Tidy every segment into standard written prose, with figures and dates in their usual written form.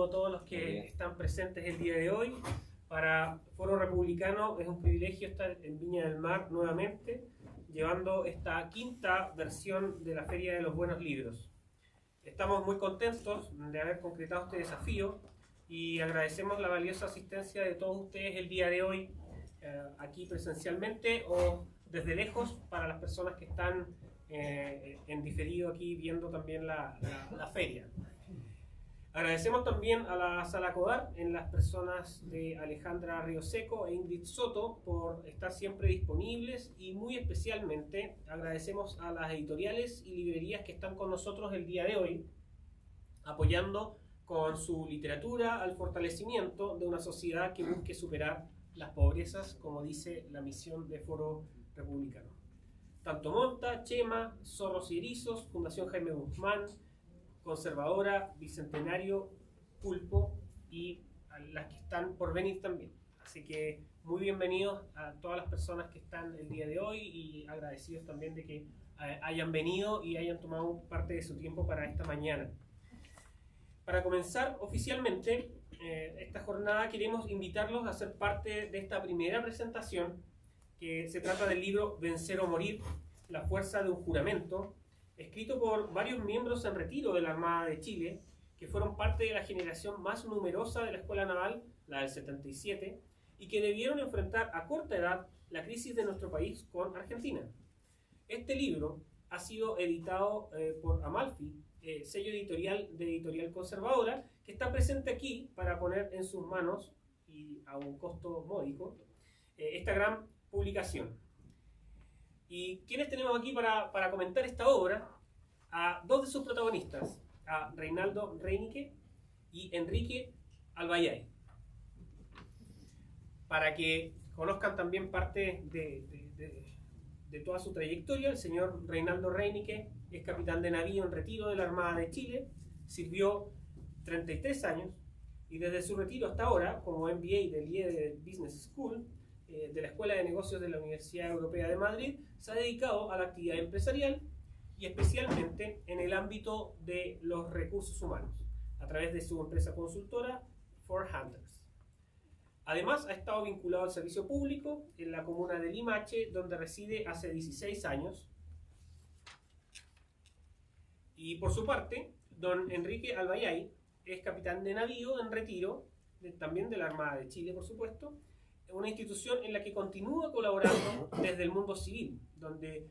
saludo a todos los que están presentes el día de hoy. Para Foro Republicano es un privilegio estar en Viña del Mar nuevamente, llevando esta quinta versión de la Feria de los Buenos Libros. Estamos muy contentos de haber concretado este desafío y agradecemos la valiosa asistencia de todos ustedes el día de hoy, aquí presencialmente o desde lejos para las personas que están en diferido aquí viendo también la feria. Agradecemos también a la Sala Codar en las personas de Alejandra Rioseco e Ingrid Soto por estar siempre disponibles, y muy especialmente agradecemos a las editoriales y librerías que están con nosotros el día de hoy, apoyando con su literatura al fortalecimiento de una sociedad que busque superar las pobrezas, como dice la misión de Foro Republicano. Tanto Monta, Chema, Zorros y Erizos, Fundación Jaime Guzmán, Conservadora, Bicentenario, Pulpo y a las que están por venir también. Así que muy bienvenidos a todas las personas que están el día de hoy y agradecidos también de que hayan venido y hayan tomado parte de su tiempo para esta mañana. Para comenzar oficialmente esta jornada, queremos invitarlos a ser parte de esta primera presentación, que se trata del libro Vencer o Morir, la fuerza de un juramento, escrito por varios miembros en retiro de la Armada de Chile, que fueron parte de la generación más numerosa de la Escuela Naval, la del 77, y que debieron enfrentar a corta edad la crisis de nuestro país con Argentina. Este libro ha sido editado por Amalfi, sello editorial de Editorial Conservadora, que está presente aquí para poner en sus manos, y a un costo módico, esta gran publicación. ¿Y quiénes tenemos aquí para comentar esta obra? A dos de sus protagonistas, a Reinaldo Reinike y Enrique Albayay, para que conozcan también parte de toda su trayectoria. El señor Reinaldo Reinike es capitán de navío en retiro de la Armada de Chile, sirvió 33 años y desde su retiro hasta ahora, como MBA del IE Business School, de la Escuela de Negocios de la Universidad Europea de Madrid, se ha dedicado a la actividad empresarial y especialmente en el ámbito de los recursos humanos, a través de su empresa consultora 4Hunters. Además, ha estado vinculado al servicio público en la comuna de Limache, donde reside hace 16 años. Y por su parte, don Enrique Albayay es capitán de navío en retiro, también de la Armada de Chile, por supuesto, una institución en la que continúa colaborando desde el mundo civil, donde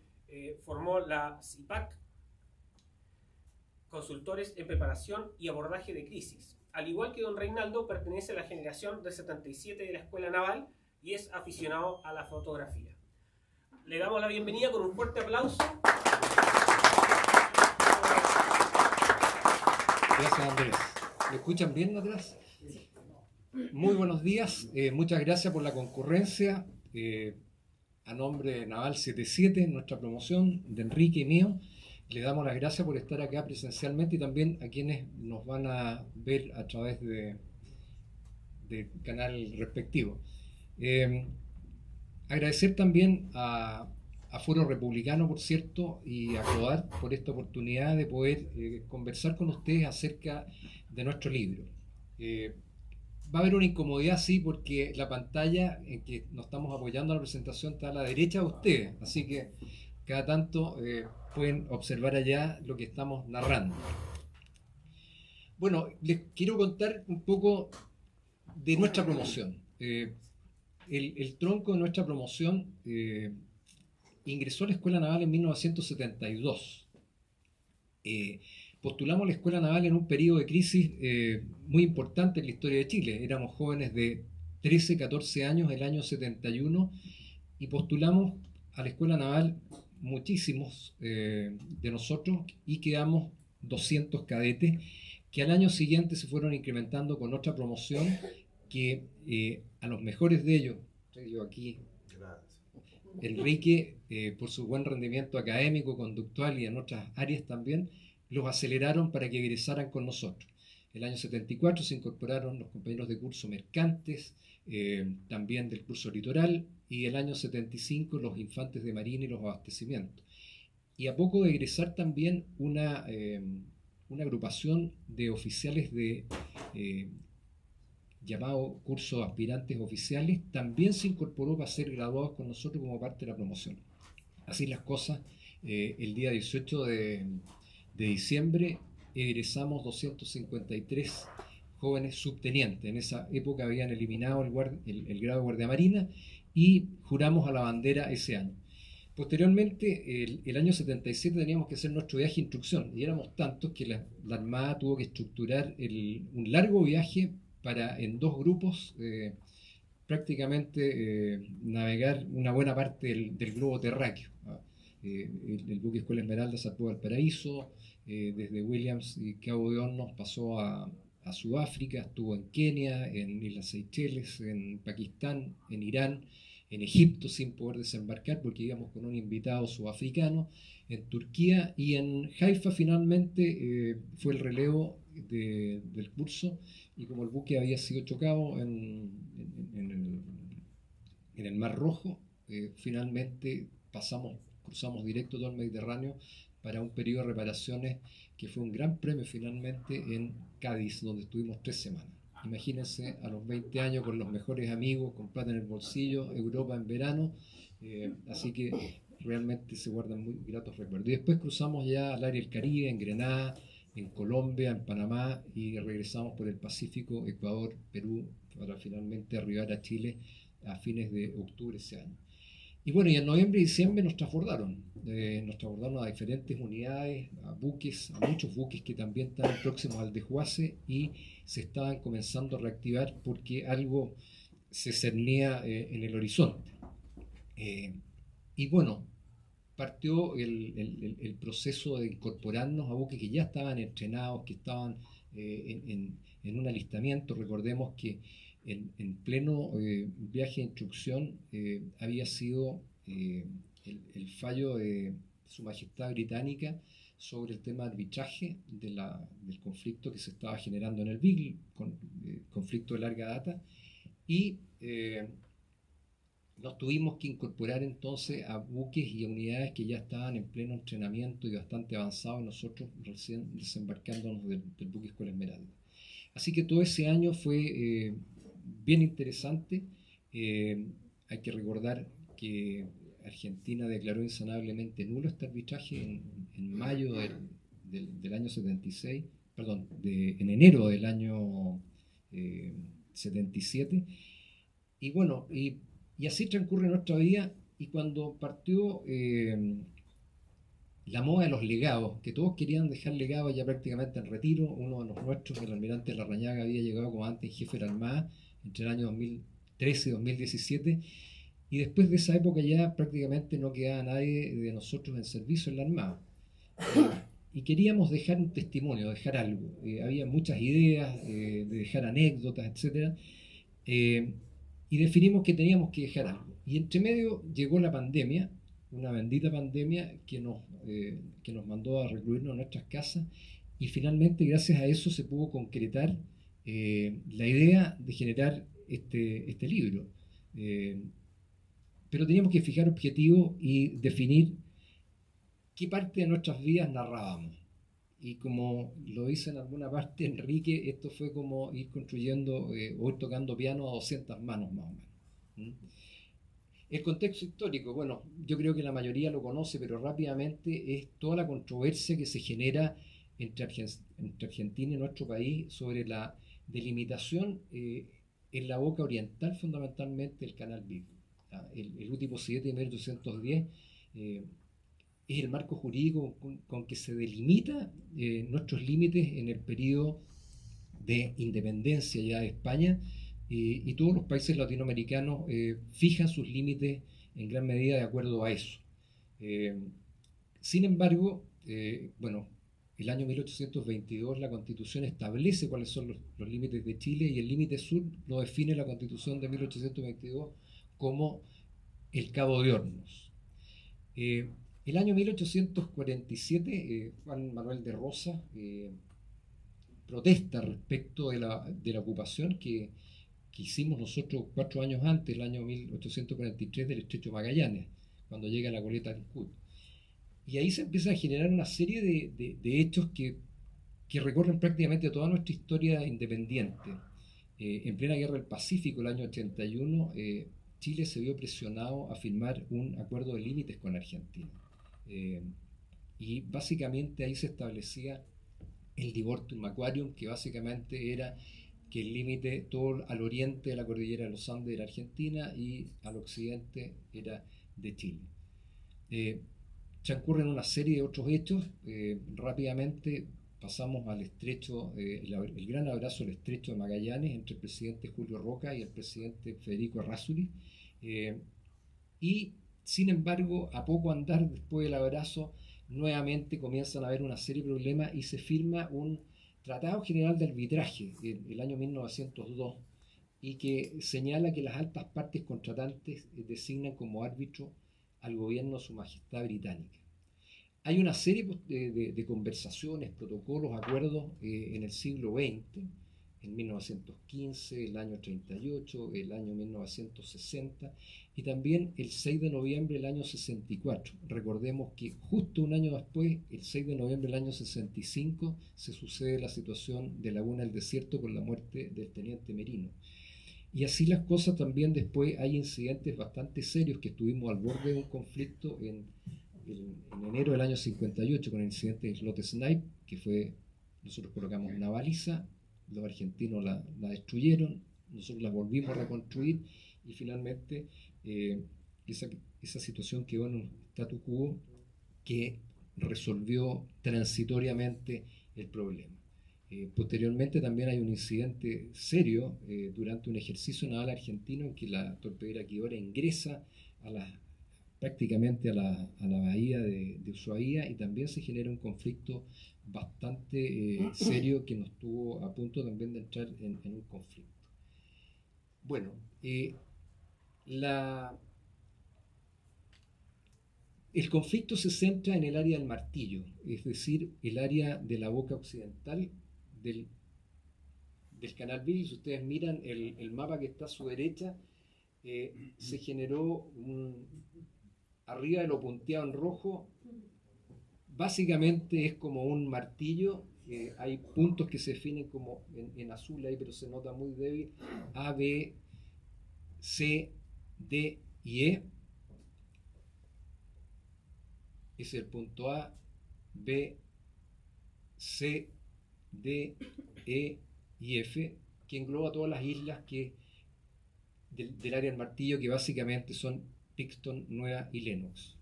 formó la CIPAC, Consultores en Preparación y Abordaje de Crisis. Al igual que don Reinaldo, pertenece a la generación del 77 de la Escuela Naval y es aficionado a la fotografía. Le damos la bienvenida con un fuerte aplauso. Gracias, Andrés. ¿Me escuchan bien atrás? Muy buenos días, muchas gracias por la concurrencia. A nombre de Naval 77, nuestra promoción, de Enrique y mío, le damos las gracias por estar acá presencialmente y también a quienes nos van a ver a través del canal respectivo. Agradecer también a Foro Republicano, por cierto, y a CODAR por esta oportunidad de poder conversar con ustedes acerca de nuestro libro. Va a haber una incomodidad, sí, porque la pantalla en que nos estamos apoyando a la presentación está a la derecha de ustedes, así que cada tanto pueden observar allá lo que estamos narrando. Bueno, les quiero contar un poco de nuestra promoción. El tronco de nuestra promoción ingresó a la Escuela Naval en 1972. Postulamos a la Escuela Naval en un periodo de crisis muy importante en la historia de Chile. Éramos jóvenes de 13, 14 años el año 71 y postulamos a la Escuela Naval muchísimos de nosotros y quedamos 200 cadetes que al año siguiente se fueron incrementando con otra promoción que a los mejores de ellos, yo aquí, Enrique, por su buen rendimiento académico, conductual y en otras áreas también, los aceleraron para que egresaran con nosotros. El año 74 se incorporaron los compañeros de curso mercantes, también del curso litoral, y el año 75 los infantes de marina y los abastecimientos. Y a poco de egresar también una agrupación de oficiales de llamado curso de aspirantes oficiales, también se incorporó para ser graduados con nosotros como parte de la promoción. Así las cosas, el día 18 de diciembre egresamos 253 jóvenes subtenientes. En esa época habían eliminado el grado de guardia marina y juramos a la bandera ese año. Posteriormente, el año 77 teníamos que hacer nuestro viaje de instrucción y éramos tantos que la Armada tuvo que estructurar un largo viaje para en dos grupos prácticamente navegar una buena parte del globo terráqueo. El buque Escuela Esmeralda zarpó al Paraíso, desde Williams y Cabo de Hornos pasó a Sudáfrica, estuvo en Kenia, en Islas Seychelles, en Pakistán, en Irán, en Egipto sin poder desembarcar porque íbamos con un invitado sudafricano, en Turquía y en Haifa finalmente fue el relevo del curso y como el buque había sido chocado en el Mar Rojo, finalmente cruzamos directo todo el Mediterráneo para un periodo de reparaciones que fue un gran premio finalmente en Cádiz, donde estuvimos 3 semanas. Imagínense a los 20 años con los mejores amigos, con plata en el bolsillo, Europa en verano, así que realmente se guardan muy gratos recuerdos. Y después cruzamos ya al área del Caribe, en Grenada, en Colombia, en Panamá y regresamos por el Pacífico, Ecuador, Perú, para finalmente arribar a Chile a fines de octubre ese año. Y bueno, y en noviembre y diciembre nos transbordaron a diferentes unidades, a buques, a muchos buques que también estaban próximos al desguace y se estaban comenzando a reactivar porque algo se cernía en el horizonte. Y bueno, partió el proceso de incorporarnos a buques que ya estaban entrenados, que estaban en un alistamiento. Recordemos que en pleno viaje de instrucción había sido el fallo de Su Majestad Británica sobre el tema de arbitraje del conflicto que se estaba generando en el Beagle, conflicto de larga data, y nos tuvimos que incorporar entonces a buques y a unidades que ya estaban en pleno entrenamiento y bastante avanzados, nosotros recién desembarcándonos del buque Escuela Esmeralda. Así que todo ese año fue bien interesante. Hay que recordar que Argentina declaró insanablemente nulo este arbitraje en mayo del año 76, perdón, en enero del año 77. Y bueno, y así transcurre nuestra vida. Y cuando partió la moda de los legados, que todos querían dejar legados ya prácticamente en retiro, uno de los nuestros, el almirante Larrañaga, había llegado como antes en jefe de la Armada entre el año 2013 y 2017, y después de esa época ya prácticamente no quedaba nadie de nosotros en servicio en la Armada. Y queríamos dejar un testimonio, dejar algo. Había muchas ideas de dejar anécdotas, etc. Y definimos que teníamos que dejar algo. Y entre medio llegó la pandemia, una bendita pandemia que nos mandó a recluirnos en nuestras casas, y finalmente gracias a eso se pudo concretar la idea de generar este libro. Pero teníamos que fijar objetivos y definir qué parte de nuestras vidas narrábamos. Y como lo dice en alguna parte Enrique, esto fue como ir construyendo o ir tocando piano a 200 manos más o menos. El contexto histórico, bueno, yo creo que la mayoría lo conoce, pero rápidamente es toda la controversia que se genera entre Argentina y nuestro país sobre la delimitación en la boca oriental, fundamentalmente el canal Beagle. El último 7 de 1810 es el marco jurídico con que se delimita nuestros límites en el periodo de independencia ya de España, y todos los países latinoamericanos fijan sus límites en gran medida de acuerdo a eso. Sin embargo, bueno, el año 1822 la Constitución establece cuáles son los límites de Chile, y el límite sur lo define la Constitución de 1822 como el Cabo de Hornos. El año 1847, Juan Manuel de Rosas protesta respecto de la ocupación que hicimos nosotros 4 años antes, el año 1843, del Estrecho de Magallanes, cuando llega la goleta Ancud. Y ahí se empieza a generar una serie de hechos que que recorren prácticamente toda nuestra historia independiente. En plena guerra del Pacífico, el año 81, Chile se vio presionado a firmar un acuerdo de límites con Argentina. Y básicamente ahí se establecía el Divortium Aquarium, que básicamente era que el límite todo al oriente de la cordillera de los Andes era Argentina y al occidente era de Chile. Transcurren una serie de otros hechos. Rápidamente pasamos al estrecho, el gran abrazo al estrecho de Magallanes entre el presidente Julio Roca y el presidente Federico Errázuriz. Y sin embargo, a poco andar después del abrazo, nuevamente comienzan a haber una serie de problemas y se firma un Tratado General de Arbitraje en el año 1902 y que señala que las altas partes contratantes designan como árbitro al gobierno de Su Majestad Británica. Hay una serie de conversaciones, protocolos, acuerdos en el siglo XX, en 1915, el año 38, el año 1960 y también el 6 de noviembre del año 64. Recordemos que justo un año después, el 6 de noviembre del año 65, se sucede la situación de Laguna del Desierto con la muerte del teniente Merino. Y así las cosas también después hay incidentes bastante serios que estuvimos al borde de un conflicto en enero del año 58 con el incidente de Slot Snipe, que fue, nosotros colocamos una baliza, los argentinos la destruyeron, nosotros la volvimos a reconstruir y finalmente esa situación quedó en un statu quo que resolvió transitoriamente el problema. Posteriormente también hay un incidente serio durante un ejercicio naval argentino en que la torpedera Quidora ingresa prácticamente a la bahía de Ushuaia y también se genera un conflicto bastante serio que nos tuvo a punto también de entrar en un conflicto. Bueno, el conflicto se centra en el área del Martillo, es decir, el área de la boca occidental del Canal Beagle. Si ustedes miran el mapa que está a su derecha, se generó arriba de lo punteado en rojo, básicamente es como un martillo. Hay puntos que se definen como en azul ahí, pero se nota muy débil: A, B, C, D y E. Es el punto A, B, C, D, E y F, que engloba todas las islas del área del martillo, que básicamente son Picton, Nueva y Lennox.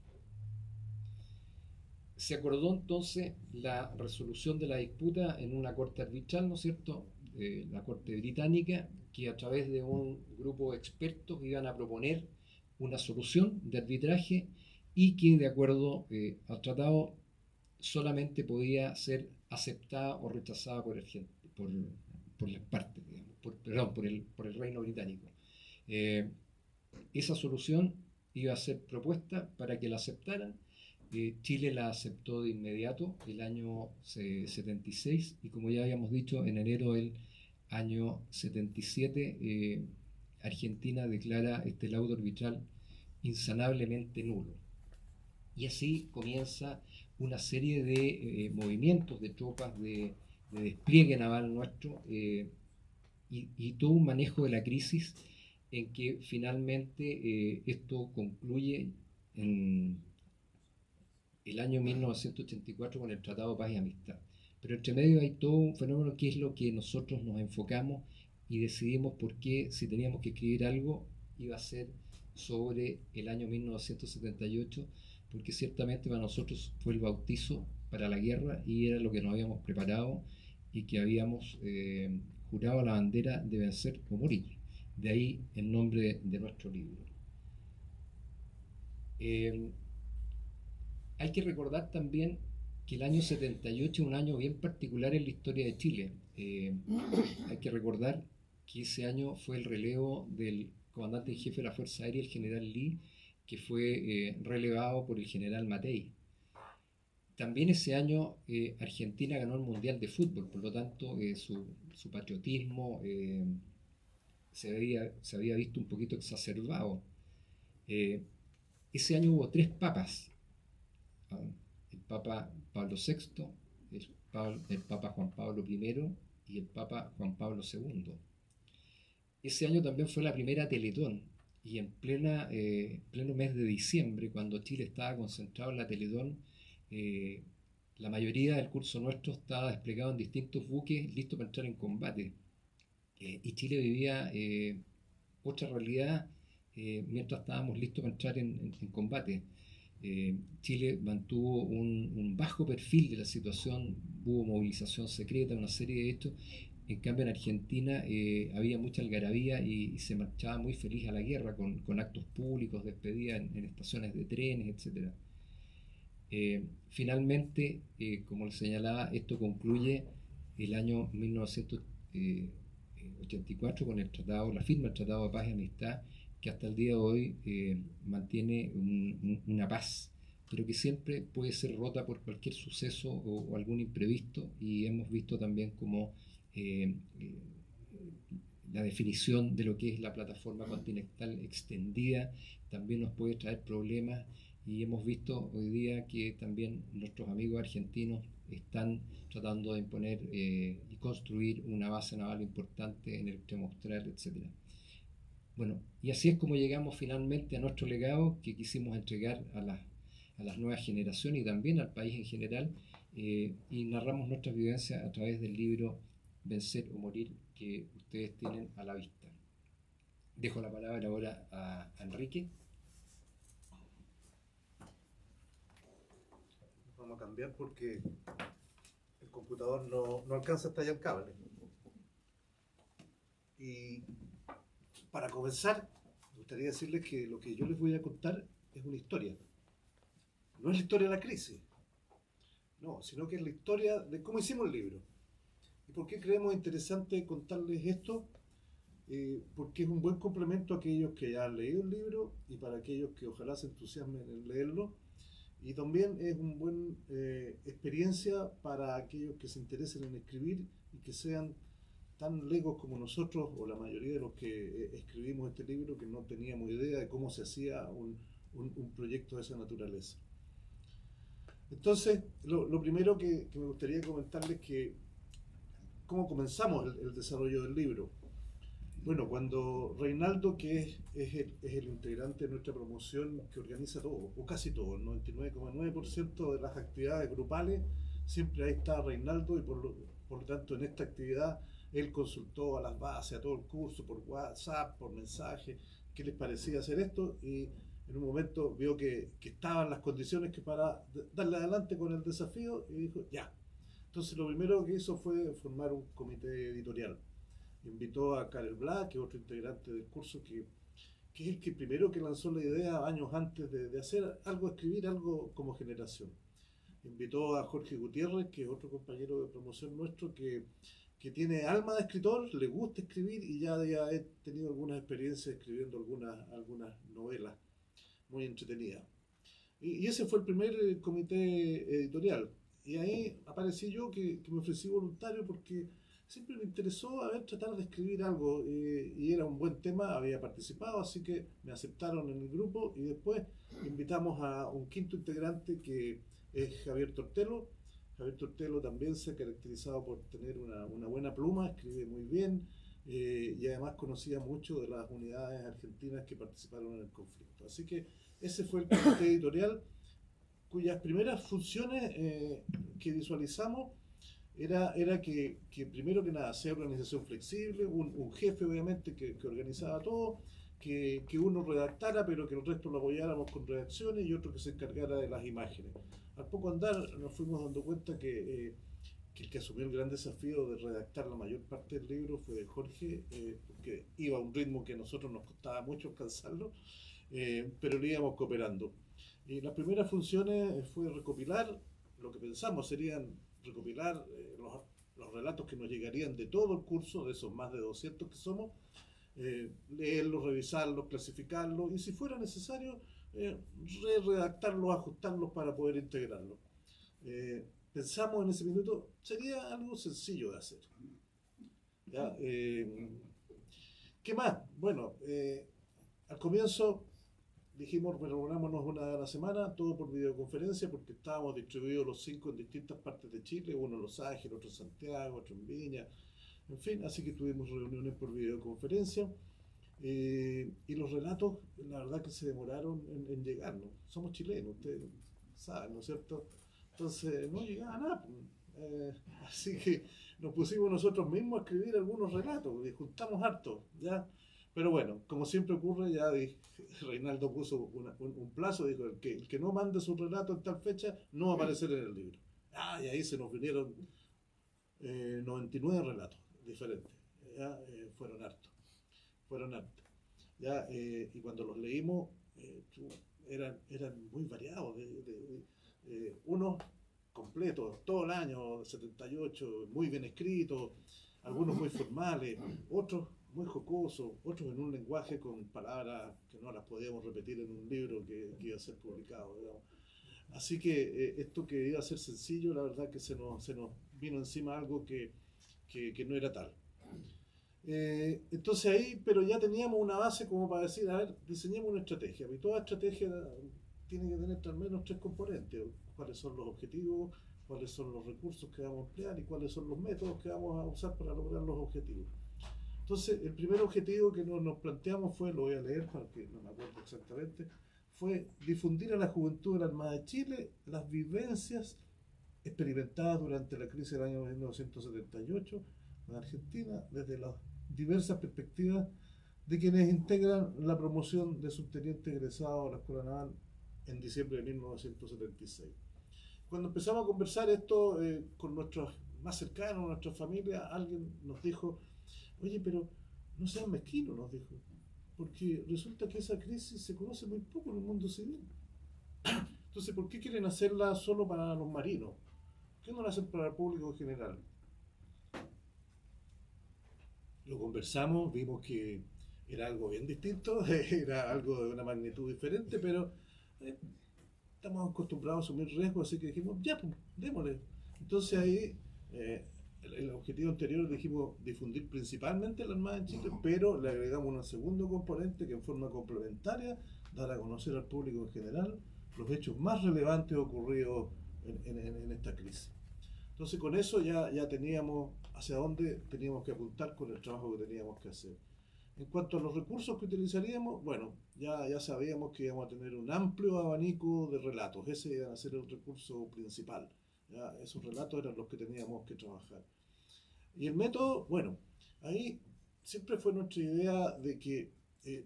Se acordó entonces la resolución de la disputa en una corte arbitral, ¿no es cierto?, la corte británica, que a través de un grupo de expertos iban a proponer una solución de arbitraje y que, de acuerdo al tratado, solamente podía ser aceptada o rechazada por las partes, digamos, por el Reino Británico. Esa solución iba a ser propuesta para que la aceptaran. Chile la aceptó de inmediato el año 76 y, como ya habíamos dicho, en enero del año 77 Argentina declara este laudo arbitral insanablemente nulo. Y así comienza una serie de movimientos de tropas, de despliegue naval nuestro y todo un manejo de la crisis en que finalmente esto concluye en el año 1984 con el Tratado de Paz y Amistad. Pero entre medio hay todo un fenómeno que es lo que nosotros nos enfocamos y decidimos por qué, si teníamos que escribir algo, iba a ser sobre el año 1978, porque ciertamente para nosotros fue el bautizo para la guerra y era lo que nos habíamos preparado y que habíamos jurado a la bandera de vencer o morir. De ahí el nombre de nuestro libro. Hay que recordar también que el año 78 es un año bien particular en la historia de Chile. Hay que recordar que ese año fue el relevo del comandante en jefe de la Fuerza Aérea, el general Lee, que fue relevado por el general Matei. También ese año Argentina ganó el Mundial de Fútbol, por lo tanto su patriotismo se había visto un poquito exacerbado. Ese año hubo 3 papas: el Papa Pablo VI, el el Papa Juan Pablo I y el Papa Juan Pablo II. Ese año también fue la primera Teletón, y en pleno mes de diciembre, cuando Chile estaba concentrado en la Teletón, la mayoría del curso nuestro estaba desplegado en distintos buques listos para entrar en combate. Y Chile vivía otra realidad mientras estábamos listos para entrar en combate. Chile mantuvo un bajo perfil de la situación, hubo movilización secreta, una serie de hechos. En cambio, en Argentina había mucha algarabía y se marchaba muy feliz a la guerra con actos públicos, despedidas en estaciones de trenes, etc. Finalmente, como les señalaba, esto concluye el año 1984 con la firma del Tratado de Paz y Amistad, que hasta el día de hoy mantiene una paz, pero que siempre puede ser rota por cualquier suceso o algún imprevisto, y hemos visto también como la definición de lo que es la plataforma continental extendida también nos puede traer problemas, y hemos visto hoy día que también nuestros amigos argentinos están tratando de imponer y construir una base naval importante en el extremo austral, etc. Bueno, y así es como llegamos finalmente a nuestro legado que quisimos entregar a las nuevas generaciones y también al país en general, y narramos nuestras vivencias a través del libro Vencer o Morir, que ustedes tienen a la vista. Dejo la palabra ahora a Enrique. Vamos a cambiar porque el computador no alcanza hasta allá el cable. Y para comenzar, me gustaría decirles que lo que yo les voy a contar es una historia. No es la historia de la crisis, no, sino que es la historia de cómo hicimos el libro. ¿Y por qué creemos interesante contarles esto? Porque es un buen complemento a aquellos que ya han leído el libro y para aquellos que ojalá se entusiasmen en leerlo. Y también es una buena experiencia para aquellos que se interesen en escribir y que sean tan legos como nosotros, o la mayoría de los que escribimos este libro, que no teníamos idea de cómo se hacía un proyecto de esa naturaleza. Entonces, lo primero que me gustaría comentarles es que cómo comenzamos el desarrollo del libro. Bueno, cuando Reinaldo, que es el integrante de nuestra promoción que organiza todo, o casi todo, el 99,9% de las actividades grupales, siempre ahí está Reinaldo, y por lo tanto en esta actividad él consultó a las bases, a todo el curso, por WhatsApp, por mensaje, qué les parecía hacer esto, y en un momento vio que estaban las condiciones que para darle adelante con el desafío, y dijo, ya. Entonces lo primero que hizo fue formar un comité editorial. Invitó a Karel Black, que es otro integrante del curso, que es el que primero que lanzó la idea años antes de hacer algo, escribir algo como generación. Invitó a Jorge Gutiérrez, que es otro compañero de promoción nuestro, que tiene alma de escritor, le gusta escribir, y ya he tenido algunas experiencias escribiendo algunas novelas muy entretenidas. Y ese fue el primer comité editorial. Y ahí aparecí yo, que me ofrecí voluntario porque siempre me interesó tratar de escribir algo, y era un buen tema, había participado, así que me aceptaron en el grupo, y después invitamos a un quinto integrante que es Javier Tortelo. Javier Tortelo también se ha caracterizado por tener una buena pluma, escribe muy bien, y además conocía mucho de las unidades argentinas que participaron en el conflicto. Así que ese fue el comité editorial, cuyas primeras funciones que visualizamos era que primero que nada sea organización flexible, un jefe obviamente que organizaba todo, que uno redactara pero que el resto lo apoyáramos con redacciones, y otro que se encargara de las imágenes. Al poco andar nos fuimos dando cuenta que el que asumió el gran desafío de redactar la mayor parte del libro fue Jorge, porque iba a un ritmo que a nosotros nos costaba mucho alcanzarlo, pero lo íbamos cooperando. Y las primeras funciones fue recopilar, lo que pensamos serían recopilar los relatos que nos llegarían de todo el curso, de esos más de 200 que somos, leerlos, revisarlos, clasificarlos, y si fuera necesario, redactarlos, ajustarlos para poder integrarlos. Pensamos en ese minuto, sería algo sencillo de hacer. ¿Ya? ¿Qué más? Bueno, al comienzo dijimos, reunámonos una vez a la semana, todo por videoconferencia, porque estábamos distribuidos los 5 en distintas partes de Chile, uno en Los Ángeles, otro en Santiago, otro en Viña, en fin, así que tuvimos reuniones por videoconferencia. Y los relatos, la verdad que se demoraron en llegar, ¿no? Somos chilenos, ustedes saben, ¿no es cierto? Entonces no llegaba nada. Así que nos pusimos nosotros mismos a escribir algunos relatos y juntamos harto, ¿ya? Pero bueno, como siempre ocurre, ya Reinaldo puso un plazo, dijo, el que no mande su relato en tal fecha no va a aparecer en el libro. Y ahí se nos vinieron 99 relatos diferentes, ¿ya? Fueron hartos. ¿Ya? Y cuando los leímos, eran muy variados, unos completos, todo el año, 78, muy bien escritos, algunos muy formales, otros muy jocosos, otros en un lenguaje con palabras que no las podíamos repetir en un libro que iba a ser publicado, digamos. Así que esto que iba a ser sencillo, la verdad que se nos vino encima algo que no era tal. Entonces ahí, pero ya teníamos una base como para decir, a ver, diseñemos una estrategia. Y toda estrategia tiene que tener al menos 3 componentes: cuáles son los objetivos, cuáles son los recursos que vamos a emplear y cuáles son los métodos que vamos a usar para lograr los objetivos. Entonces, el primer objetivo que nos planteamos fue, lo voy a leer para que no me acuerdo exactamente, fue difundir a la juventud de la Armada de Chile las vivencias experimentadas durante la crisis del año 1978 en Argentina, desde las diversas perspectivas de quienes integran la promoción de subteniente egresado a la Escuela Naval en diciembre de 1976. Cuando empezamos a conversar esto con nuestros más cercanos, nuestra familia, alguien nos dijo, oye, pero no sean mezquinos, nos dijo, porque resulta que esa crisis se conoce muy poco en el mundo civil. Entonces, ¿por qué quieren hacerla solo para los marinos? ¿Por qué no la hacen para el público en general? Lo conversamos, vimos que era algo bien distinto, era algo de una magnitud diferente, pero estamos acostumbrados a asumir riesgos, así que dijimos, ya, pues, démosle. Entonces ahí, el objetivo anterior dijimos difundir principalmente la Armada en Chile, pero le agregamos un segundo componente que en forma complementaria dar a conocer al público en general los hechos más relevantes ocurridos en esta crisis. Entonces con eso ya teníamos hacia dónde teníamos que apuntar con el trabajo que teníamos que hacer. En cuanto a los recursos que utilizaríamos, bueno, ya sabíamos que íbamos a tener un amplio abanico de relatos, ese iba a ser el recurso principal. ¿Ya? Esos relatos eran los que teníamos que trabajar. Y el método, bueno, ahí siempre fue nuestra idea de que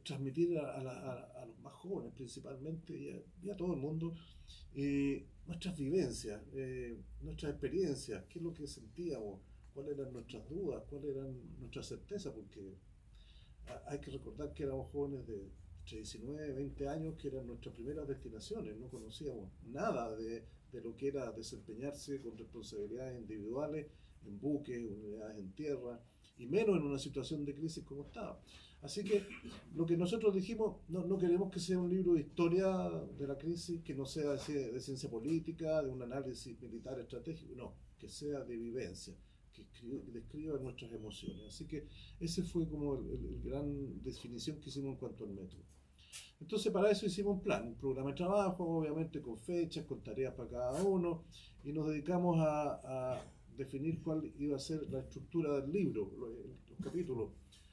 transmitir a los más jóvenes principalmente y a todo el mundo nuestras vivencias, nuestras experiencias, qué es lo que sentíamos, cuáles eran nuestras dudas, cuáles eran nuestras certezas, porque hay que recordar que éramos jóvenes de entre 19 y 20 años, que eran nuestras primeras destinaciones, no conocíamos nada de lo que era desempeñarse con responsabilidades individuales en buques, unidades en tierra, y menos en una situación de crisis como estaba. Así que lo que nosotros dijimos, no queremos que sea un libro de historia de la crisis, que no sea de ciencia política, de un análisis militar estratégico, no, que sea de vivencia, que describa nuestras emociones. Así que ese fue como el gran definición que hicimos en cuanto al método. Entonces para eso hicimos un programa de trabajo, obviamente con fechas, con tareas para cada uno, y nos dedicamos a definir cuál iba a ser la estructura del libro, los capítulos.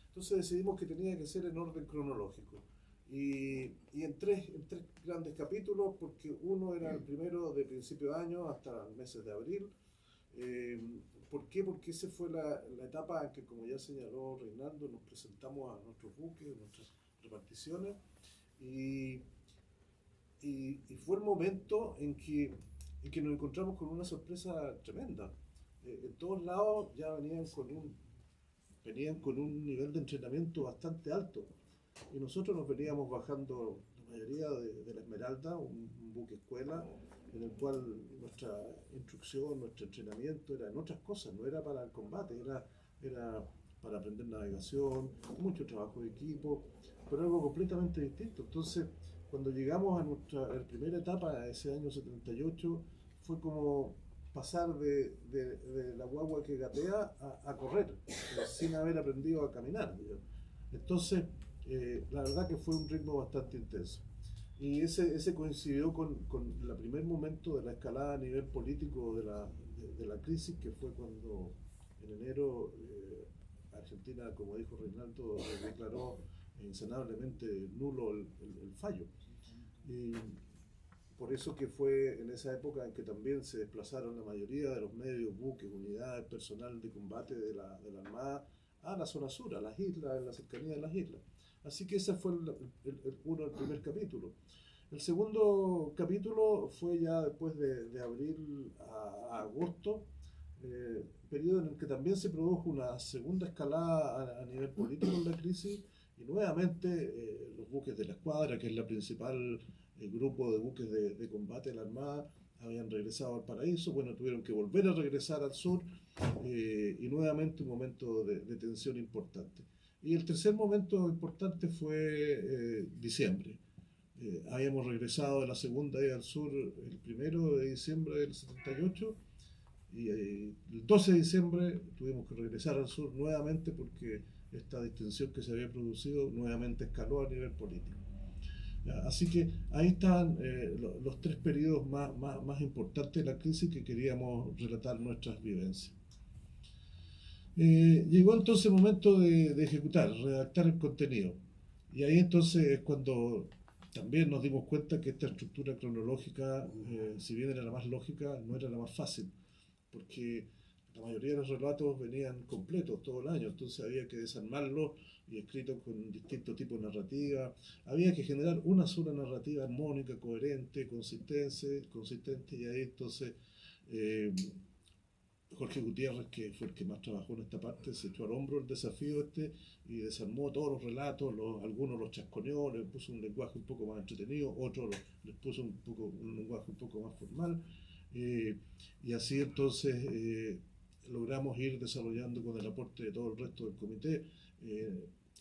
Entonces decidimos que tenía que ser en orden cronológico y en tres grandes capítulos, porque uno era el primero de principio de año hasta los meses de abril. ¿Por qué? Porque esa fue la etapa en que, como ya señaló Reinaldo, nos presentamos a nuestros buques, nuestras reparticiones, y fue el momento en que nos encontramos con una sorpresa tremenda. En todos lados ya venían con un nivel de entrenamiento bastante alto, y nosotros nos veníamos bajando la mayoría de la Esmeralda, un buque escuela, en el cual nuestra instrucción, nuestro entrenamiento era en otras cosas, no era para el combate, era para aprender navegación, mucho trabajo de equipo, pero algo completamente distinto. Entonces, cuando llegamos a nuestra primera etapa, ese año 78, fue como pasar de la guagua que gatea a correr, sin haber aprendido a caminar, digamos. Entonces, la verdad que fue un ritmo bastante intenso. Y ese coincidió con el primer momento de la escalada a nivel político de la crisis, que fue cuando en enero Argentina, como dijo Reinaldo, declaró insanablemente nulo el fallo. Y por eso que fue en esa época en que también se desplazaron la mayoría de los medios, buques, unidades, personal de combate de la Armada a la zona sur, a las islas, en la cercanía de las islas. Así que ese fue el primer capítulo. El segundo capítulo fue ya después de abril a agosto, periodo en el que también se produjo una segunda escalada a nivel político en la crisis, y nuevamente los buques de la escuadra, que es la principal grupo de buques de combate de la Armada, habían regresado al paraíso. Bueno, tuvieron que volver a regresar al sur, y nuevamente un momento de tensión importante. Y el tercer momento importante fue diciembre. Habíamos regresado de la segunda ida al sur el 1 de diciembre del 78, y el 12 de diciembre tuvimos que regresar al sur nuevamente porque esta distensión que se había producido nuevamente escaló a nivel político. Así que ahí están los tres periodos más importantes de la crisis que queríamos relatar nuestras vivencias. Llegó entonces el momento de ejecutar, redactar el contenido. Y ahí entonces es cuando también nos dimos cuenta que esta estructura cronológica, si bien era la más lógica, no era la más fácil, porque la mayoría de los relatos venían completos todo el año, entonces había que desarmarlos y escritos con distintos tipos de narrativa. Había que generar una sola narrativa armónica, coherente, consistente, y ahí entonces Jorge Gutiérrez, que fue el que más trabajó en esta parte, se echó al hombro el desafío y desarmó todos los relatos, algunos los chasconeó, les puso un lenguaje un poco más entretenido, otros les puso un lenguaje un poco más formal, y así entonces logramos ir desarrollando con el aporte de todo el resto del comité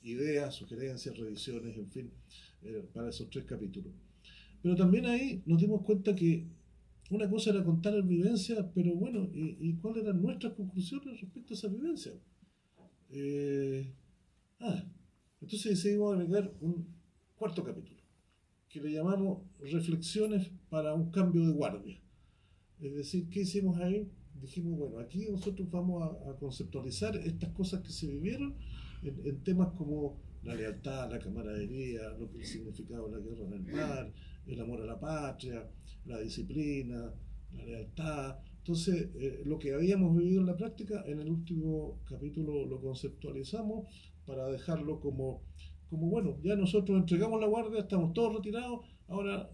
ideas, sugerencias, revisiones, en fin, para esos tres capítulos. Pero también ahí nos dimos cuenta que una cosa era contar las vivencias, pero bueno, ¿y cuáles eran nuestras conclusiones respecto a esa vivencia? Entonces decidimos agregar un cuarto capítulo, que le llamamos Reflexiones para un cambio de guardia. Es decir, ¿qué hicimos ahí? Dijimos, bueno, aquí nosotros vamos a conceptualizar estas cosas que se vivieron en temas como la lealtad, la camaradería, lo que el significado de la guerra en el mar, el amor a la patria, la disciplina, la lealtad. Entonces, lo que habíamos vivido en la práctica, en el último capítulo lo conceptualizamos para dejarlo como bueno, ya nosotros entregamos la guardia, estamos todos retirados, ahora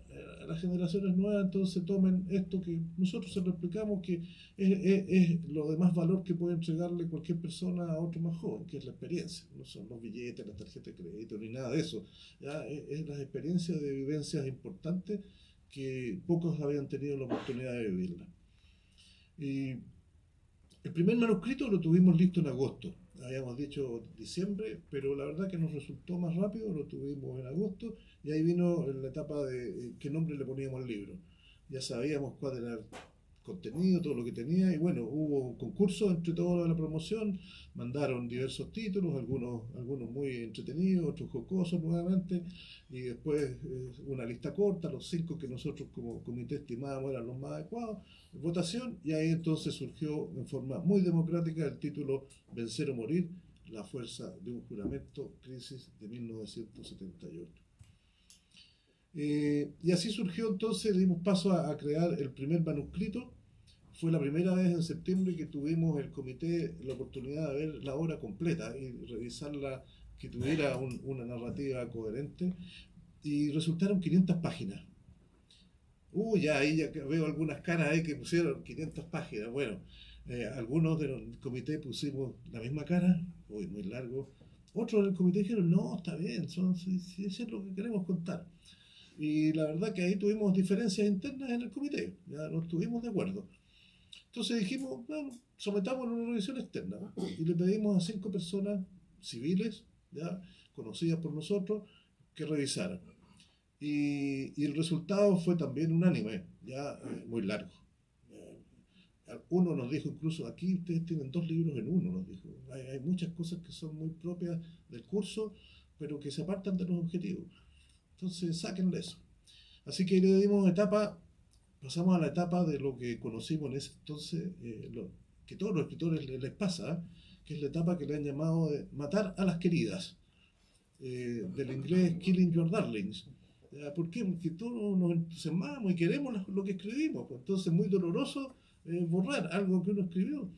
las generaciones nuevas entonces tomen esto que nosotros se lo explicamos, que es lo de más valor que puede entregarle cualquier persona a otro más joven, que es la experiencia. No son los billetes, las tarjetas de crédito, ni nada de eso. Ya es las experiencias de vivencias importantes que pocos habían tenido la oportunidad de vivirla. Y el primer manuscrito lo tuvimos listo en agosto. Habíamos dicho diciembre, pero la verdad que nos resultó más rápido, lo tuvimos en agosto, y ahí vino la etapa de qué nombre le poníamos al libro. Ya sabíamos cuál era el contenido, todo lo que tenía, y bueno, hubo un concurso entre toda la promoción, mandaron diversos títulos, algunos muy entretenidos, otros jocosos nuevamente, y después una lista corta, los 5 que nosotros como comité estimábamos eran los más adecuados, votación, y ahí entonces surgió en forma muy democrática el título Vencer o Morir, la fuerza de un juramento, crisis de 1978. Y así surgió entonces, dimos paso a crear el primer manuscrito. Fue la primera vez en septiembre que tuvimos el comité la oportunidad de ver la obra completa y revisarla, que tuviera una narrativa coherente, y resultaron 500 páginas. Ahí ya veo algunas caras ahí que pusieron 500 páginas. Bueno, algunos del comité pusimos la misma cara, muy largo. Otros del comité dijeron, no, está bien, si eso es lo que queremos contar. Y la verdad que ahí tuvimos diferencias internas en el comité, ya no estuvimos de acuerdo. Entonces dijimos, bueno, sometamos una revisión externa, y le pedimos a 5 personas civiles, ya conocidas por nosotros, que revisaran. Y el resultado fue también unánime, ya muy largo. Uno nos dijo incluso, aquí ustedes tienen 2 libros en uno, nos dijo. Hay muchas cosas que son muy propias del curso, pero que se apartan de los objetivos. Entonces, sáquenle eso. Así que le dimos etapa, pasamos a la etapa de lo que conocimos en ese entonces, que todos los escritores les pasa, ¿eh? Que es la etapa que le han llamado de matar a las queridas, del inglés Killing Your Darlings. ¿Por qué? Porque todos nos entusiasmamos y queremos lo que escribimos, pues entonces es muy doloroso borrar algo que uno escribió.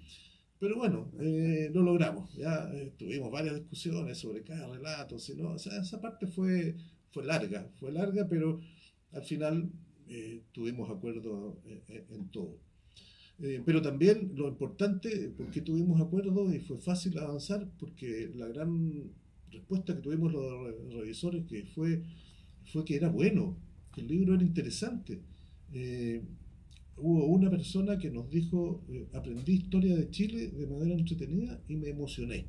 Pero bueno, lo logramos. Ya tuvimos varias discusiones sobre cada relato, o sea, esa parte fue larga, pero al final tuvimos acuerdo en todo. Pero también lo importante, porque tuvimos acuerdo y fue fácil avanzar, porque la gran respuesta que tuvimos los revisores fue que era bueno, que el libro era interesante. Hubo una persona que nos dijo, aprendí historia de Chile de manera entretenida y me emocioné.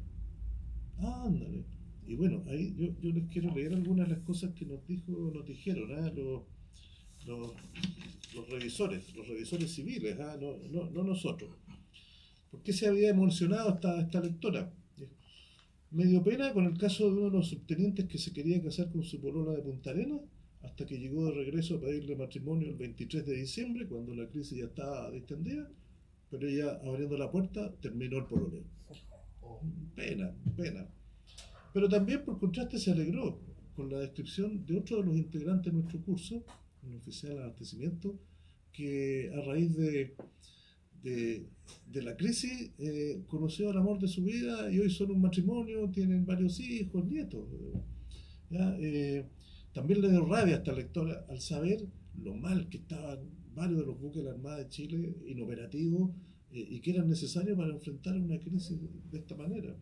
Ándale. Y bueno, ahí yo les quiero leer algunas de las cosas que nos dijeron los, los revisores civiles, no nosotros. ¿Por qué se había emocionado esta lectora? Me dio pena con el caso de uno de los subtenientes que se quería casar con su polola de Punta Arenas, hasta que llegó de regreso a pedirle matrimonio el 23 de diciembre, cuando la crisis ya estaba distendida, pero ella, abriendo la puerta, terminó el pololeo. Pena. Pero también, por contraste, se alegró con la descripción de otro de los integrantes de nuestro curso, un oficial de abastecimiento, que a raíz de la crisis conoció al amor de su vida y hoy son un matrimonio, tienen varios hijos, nietos. ¿Ya? También le dio rabia a esta lectora al saber lo mal que estaban varios de los buques de la Armada de Chile inoperativos y que eran necesarios para enfrentar una crisis de esta manera.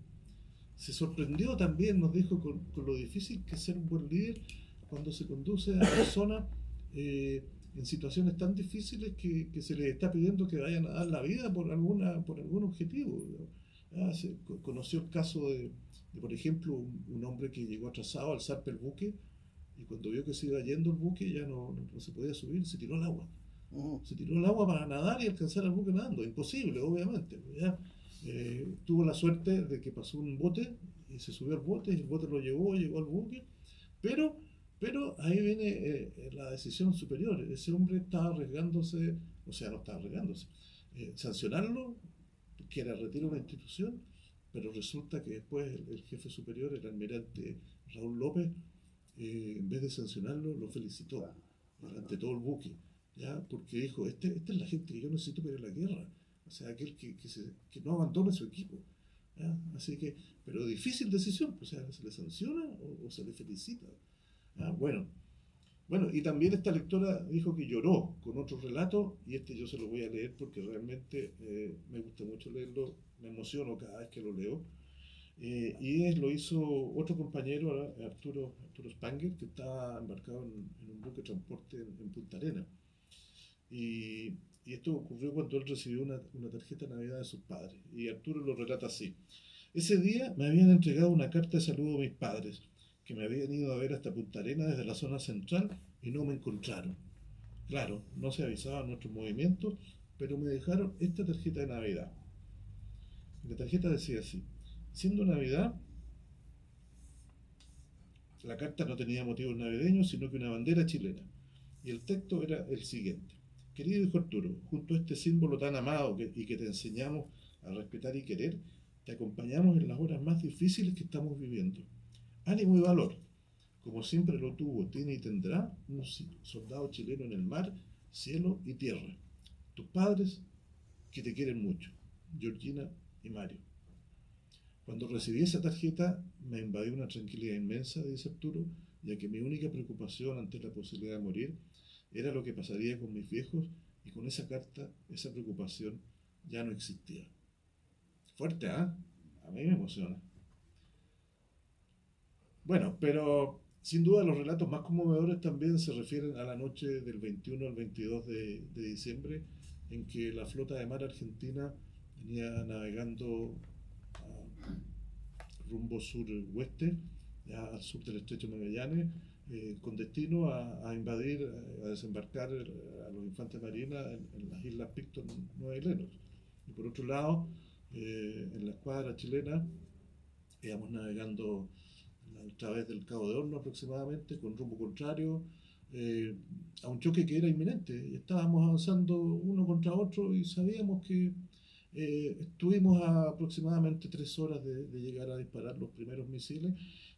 Se sorprendió también, nos dijo, con lo difícil que es ser un buen líder cuando se conduce a personas en situaciones tan difíciles que se les está pidiendo que vayan a dar la vida por algún objetivo. Conoció el caso de, por ejemplo, un hombre que llegó atrasado al zarpe del buque y cuando vio que se iba yendo el buque ya no se podía subir, se tiró al agua. Se tiró al agua para nadar y alcanzar al buque nadando. Imposible, obviamente. ¿Ya? Tuvo la suerte de que pasó un bote y se subió al bote y el bote lo llegó al buque, pero ahí viene la decisión superior. Ese hombre estaba arriesgándose, o sea, no estaba arriesgándose, sancionarlo, que era retiro de la institución, pero resulta que después el jefe superior, el almirante Raúl López, en vez de sancionarlo, lo felicitó ante todo el buque, ¿ya? Porque dijo, esta es la gente que yo necesito para ir a la guerra, o sea, aquel que no abandone su equipo, ¿ya? Así que, pero difícil decisión, o sea, ¿se le sanciona o se le felicita? Bueno, y también esta lectora dijo que lloró con otro relato, y yo se lo voy a leer porque realmente me gusta mucho leerlo, me emociono cada vez que lo leo. Lo hizo otro compañero, Arturo Spanger, que estaba embarcado en un buque de transporte en Punta Arenas. Y esto ocurrió cuando él recibió una tarjeta de Navidad de sus padres. Y Arturo lo relata así. Ese día me habían entregado una carta de saludo a mis padres, que me habían ido a ver hasta Punta Arenas desde la zona central y no me encontraron. Claro, no se avisaban nuestros movimientos, pero me dejaron esta tarjeta de Navidad. La tarjeta decía así: siendo Navidad, la carta no tenía motivos navideños, sino que una bandera chilena. Y el texto era el siguiente: querido hijo Arturo, junto a este símbolo tan amado y que te enseñamos a respetar y querer, te acompañamos en las horas más difíciles que estamos viviendo. Ánimo y valor, como siempre lo tuvo, tiene y tendrá un soldado chileno en el mar, cielo y tierra. Tus padres, que te quieren mucho, Georgina y Mario. Cuando recibí esa tarjeta me invadió una tranquilidad inmensa, dice Arturo, ya que mi única preocupación ante la posibilidad de morir era lo que pasaría con mis viejos, y con esa carta esa preocupación ya no existía. Fuerte, ¿ah? A mí me emociona. Bueno, pero sin duda los relatos más conmovedores también se refieren a la noche del 21 al 22 de diciembre, en que la flota de mar argentina venía navegando rumbo sur-oeste, al sur del estrecho de Magallanes, con destino a invadir, a desembarcar a los infantes marinas en las islas Picton, Nueva y Lenos. Y por otro lado, en la escuadra chilena, íbamos navegando a través del Cabo de Horno aproximadamente, con rumbo contrario a un choque que era inminente. Estábamos avanzando uno contra otro y sabíamos que estuvimos a aproximadamente 3 horas de llegar a disparar los primeros misiles.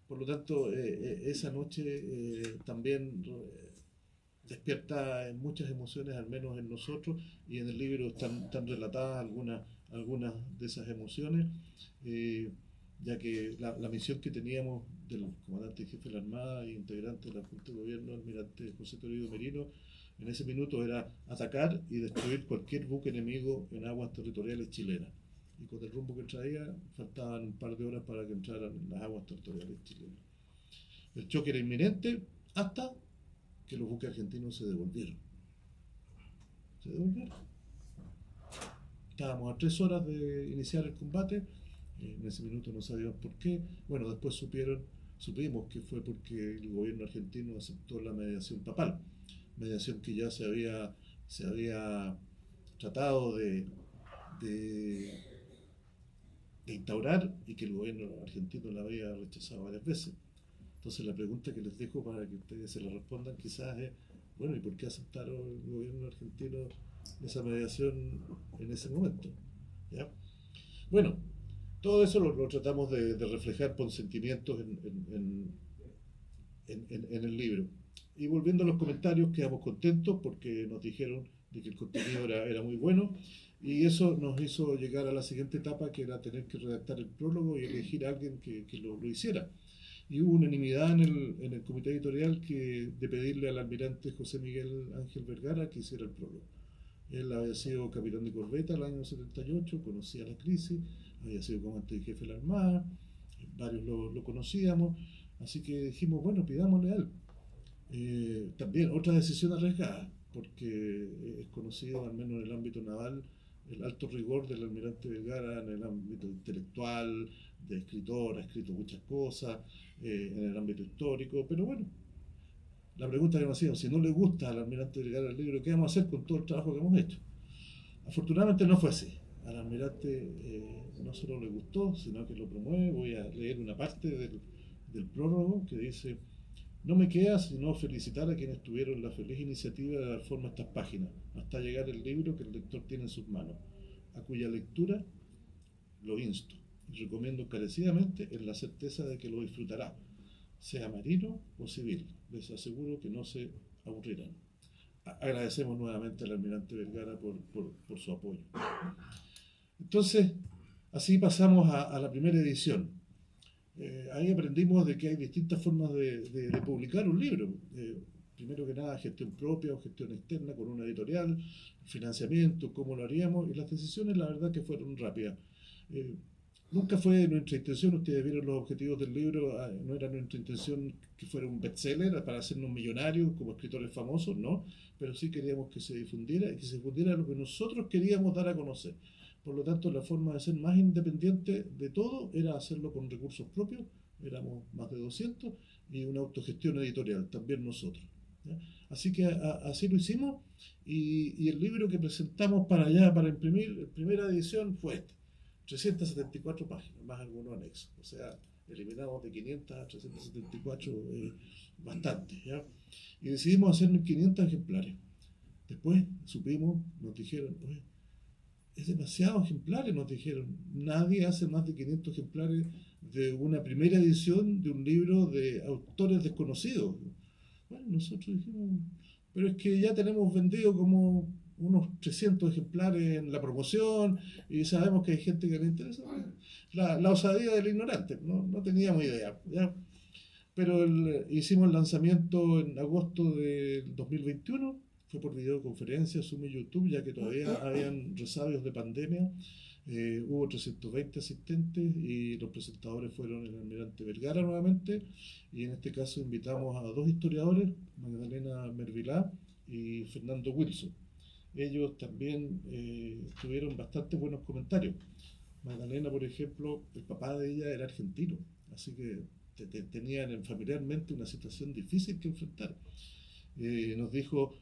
Por lo tanto, esa noche también despierta muchas emociones, al menos en nosotros, y en el libro están relatadas algunas de esas emociones, ya que la misión que teníamos del comandante jefe de la Armada e integrante de la Junta de Gobierno, almirante José Toribio Merino, en ese minuto era atacar y destruir cualquier buque enemigo en aguas territoriales chilenas. Y con el rumbo que traía, faltaban un par de horas para que entraran en las aguas territoriales chilenas. El choque era inminente hasta que los buques argentinos se devolvieron. Estábamos a 3 horas de iniciar el combate. En ese minuto no sabíamos por qué. Bueno, después supimos que fue porque el gobierno argentino aceptó la mediación papal. Mediación que ya se había tratado de instaurar y que el gobierno argentino la había rechazado varias veces. Entonces la pregunta que les dejo para que ustedes se la respondan quizás es, bueno, ¿y por qué aceptaron el gobierno argentino esa mediación en ese momento? ¿Ya? Bueno, todo eso lo tratamos de reflejar con sentimientos en el libro. Y volviendo a los comentarios, quedamos contentos porque nos dijeron de que el contenido era muy bueno, y eso nos hizo llegar a la siguiente etapa, que era tener que redactar el prólogo y elegir a alguien que lo hiciera. Y hubo unanimidad en el comité editorial de pedirle al almirante José Miguel Ángel Vergara que hiciera el prólogo. Él había sido capitán de corbeta el año 78, conocía la crisis, había sido comandante jefe de la Armada, varios lo conocíamos, así que dijimos, bueno, pidámosle a él. También otra decisión arriesgada, porque es conocido, al menos en el ámbito naval, el alto rigor del almirante Vergara en el ámbito intelectual, de escritor, ha escrito muchas cosas, en el ámbito histórico, pero bueno, la pregunta que nos hacían, si no le gusta al almirante Vergara el libro, ¿qué vamos a hacer con todo el trabajo que hemos hecho? Afortunadamente no fue así. Al almirante no solo le gustó, sino que lo promueve. Voy a leer una parte del prólogo que dice: no me queda sino felicitar a quienes tuvieron la feliz iniciativa de dar forma a estas páginas, hasta llegar el libro que el lector tiene en sus manos, a cuya lectura lo insto y recomiendo encarecidamente en la certeza de que lo disfrutará, sea marino o civil. Les aseguro que no se aburrirán. Agradecemos nuevamente al almirante Vergara por su apoyo. Entonces, así pasamos a la primera edición. Ahí aprendimos de que hay distintas formas de publicar un libro. Primero que nada, gestión propia o gestión externa con una editorial, financiamiento, cómo lo haríamos, y las decisiones, la verdad, que fueron rápidas. Nunca fue nuestra intención, ustedes vieron los objetivos del libro, no era nuestra intención que fuera un bestseller para hacernos millonarios como escritores famosos, no, pero sí queríamos que se difundiera y que se difundiera lo que nosotros queríamos dar a conocer. Por lo tanto, la forma de ser más independiente de todo era hacerlo con recursos propios, éramos más de 200, y una autogestión editorial, también nosotros, ¿ya? Así que así lo hicimos, y el libro que presentamos para imprimir, la primera edición fue este. 374 páginas, más algunos anexos. O sea, eliminamos de 500 a 374 bastante, ¿ya? Y decidimos hacer 1500 ejemplares. Después supimos, nos dijeron, oye, es demasiado ejemplares, nos dijeron. Nadie hace más de 500 ejemplares de una primera edición de un libro de autores desconocidos. Bueno, nosotros dijimos, pero es que ya tenemos vendido como unos 300 ejemplares en la promoción y sabemos que hay gente que le interesa. La osadía del ignorante, no teníamos idea, ¿ya? Pero hicimos el lanzamiento en agosto del 2021, fue por videoconferencia, Zoom y YouTube, ya que todavía habían resabios de pandemia. Hubo 320 asistentes y los presentadores fueron el almirante Vergara nuevamente, y en este caso invitamos a 2 historiadores, Magdalena Mervilá y Fernando Wilson. Ellos también tuvieron bastante buenos comentarios. Magdalena, por ejemplo, el papá de ella era argentino, así que tenían familiarmente una situación difícil que enfrentar. Nos dijo,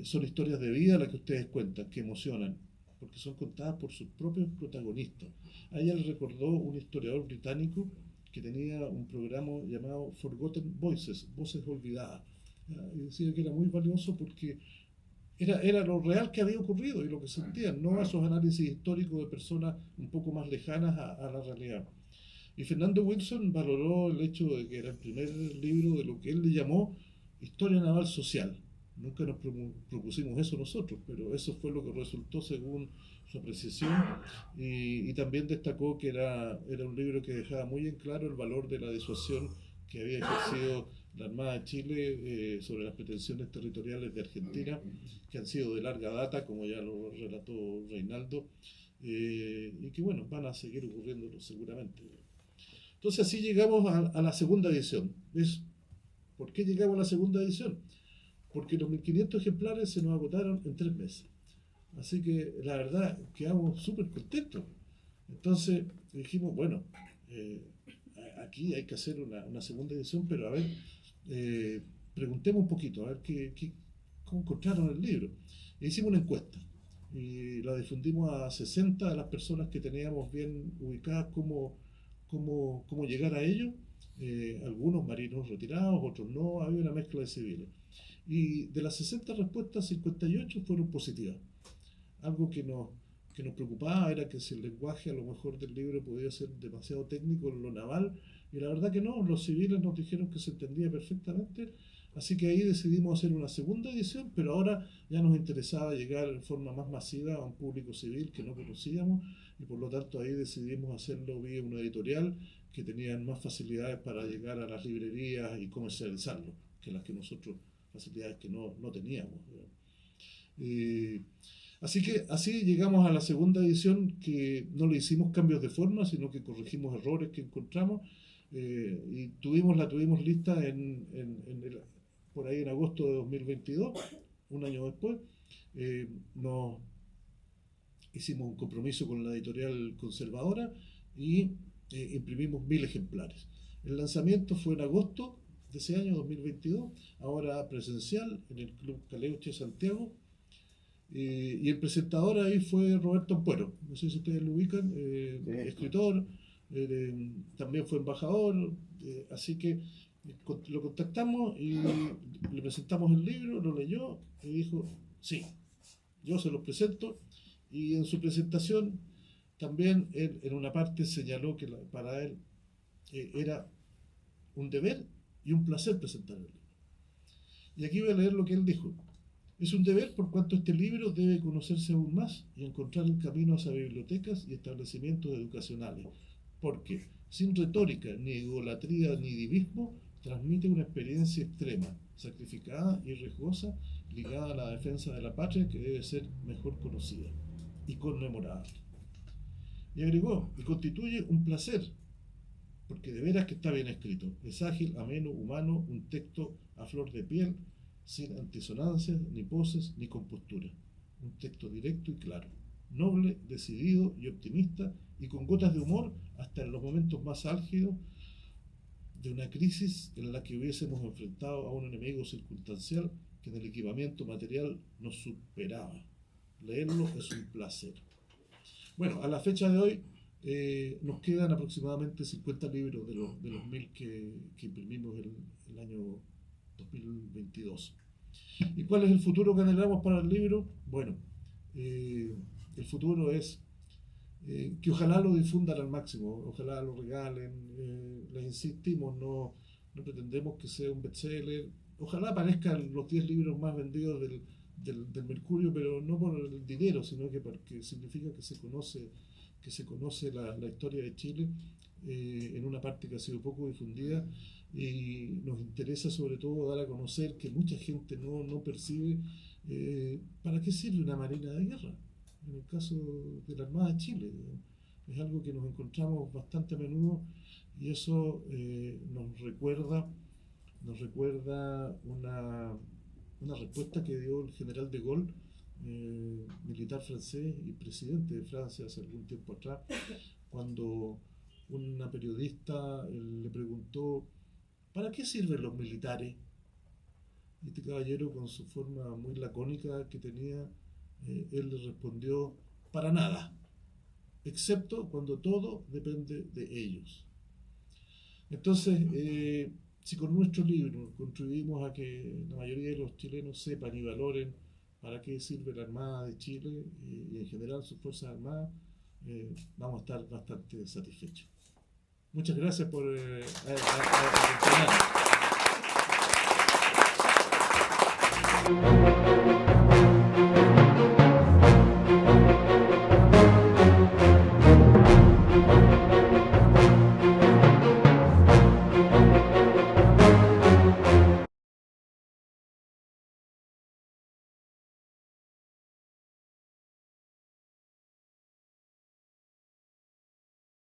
son historias de vida las que ustedes cuentan, que emocionan, porque son contadas por sus propios protagonistas. A ella le recordó un historiador británico que tenía un programa llamado Forgotten Voices, Voces Olvidadas, Y decía que era muy valioso porque era lo real que había ocurrido y lo que sentían, no esos análisis históricos de personas un poco más lejanas a la realidad. Y Fernando Wilson valoró el hecho de que era el primer libro de lo que él le llamó historia naval social. Nunca nos propusimos eso nosotros, pero eso fue lo que resultó según su apreciación. Y también destacó que era un libro que dejaba muy en claro el valor de la disuasión que había ejercido la Armada de Chile sobre las pretensiones territoriales de Argentina, que han sido de larga data, como ya lo relató Reinaldo, y que bueno, van a seguir ocurriendo seguramente. Entonces así llegamos a la segunda edición. ¿Ves? ¿Por qué llegamos a la segunda edición? Porque los 1500 ejemplares se nos agotaron en 3 meses. Así que la verdad quedamos súper contentos. Entonces dijimos, bueno, aquí hay que hacer una segunda edición, pero a ver, preguntemos un poquito, a ver cómo encontraron el libro. E hicimos una encuesta y la difundimos a 60 de las personas que teníamos bien ubicadas cómo llegar a ellos. Algunos marinos retirados, otros no, había una mezcla de civiles. Y de las 60 respuestas, 58 fueron positivas. Algo que nos preocupaba era que si el lenguaje a lo mejor del libro podía ser demasiado técnico en lo naval, y la verdad que no, los civiles nos dijeron que se entendía perfectamente, así que ahí decidimos hacer una segunda edición, pero ahora ya nos interesaba llegar en forma más masiva a un público civil que no conocíamos, y por lo tanto ahí decidimos hacerlo vía una editorial que tenían más facilidades para llegar a las librerías y comercializarlo que las que nosotros, facilidades que no teníamos. Así que así llegamos a la segunda edición, que no le hicimos cambios de forma, sino que corregimos errores que encontramos, y la tuvimos lista por ahí en agosto de 2022, un año después. Nos hicimos un compromiso con la editorial conservadora y imprimimos 1000 ejemplares. El lanzamiento fue en agosto de ese año 2022, ahora presencial en el Club Caleuche Santiago, y el presentador ahí fue Roberto Ampuero, no sé si ustedes lo ubican, escritor, también fue embajador, así que lo contactamos y le presentamos el libro, lo leyó y dijo, sí, yo se lo presento. Y en su presentación también él en una parte señaló que para él era un deber y un placer presentar el libro. Y aquí voy a leer lo que él dijo. Es un deber por cuanto este libro debe conocerse aún más y encontrar el camino hacia bibliotecas y establecimientos educacionales, porque sin retórica, ni idolatría, ni divismo, transmite una experiencia extrema, sacrificada y riesgosa, ligada a la defensa de la patria, que debe ser mejor conocida y conmemorada. Y agregó, y constituye un placer, porque de veras que está bien escrito, es ágil, ameno, humano, un texto a flor de piel, sin antisonancias, ni poses, ni compostura. Un texto directo y claro, noble, decidido y optimista, y con gotas de humor hasta en los momentos más álgidos de una crisis en la que hubiésemos enfrentado a un enemigo circunstancial que en el equipamiento material nos superaba. Leerlo es un placer. Bueno, a la fecha de hoy nos quedan aproximadamente 50 libros de los 1000 que imprimimos el año 2022. ¿Y cuál es el futuro que anhelamos para el libro? Bueno, el futuro es que ojalá lo difundan al máximo, ojalá lo regalen, les insistimos, no pretendemos que sea un bestseller, ojalá aparezcan los 10 libros más vendidos del Mercurio, pero no por el dinero, sino que porque significa que se conoce la historia de Chile en una parte que ha sido poco difundida, y nos interesa sobre todo dar a conocer que mucha gente no percibe para qué sirve una marina de guerra. En el caso de la Armada de Chile, es algo que nos encontramos bastante a menudo, y eso nos recuerda una respuesta que dio el general de Gaulle, militar francés y presidente de Francia hace algún tiempo atrás, cuando una periodista le preguntó ¿para qué sirven los militares? Y este caballero, con su forma muy lacónica que tenía, él le respondió, para nada, excepto cuando todo depende de ellos. Entonces, si con nuestro libro contribuimos a que la mayoría de los chilenos sepan y valoren para qué sirve la Armada de Chile y en general sus Fuerzas Armadas, vamos a estar bastante satisfechos. Muchas gracias por acompañarnos.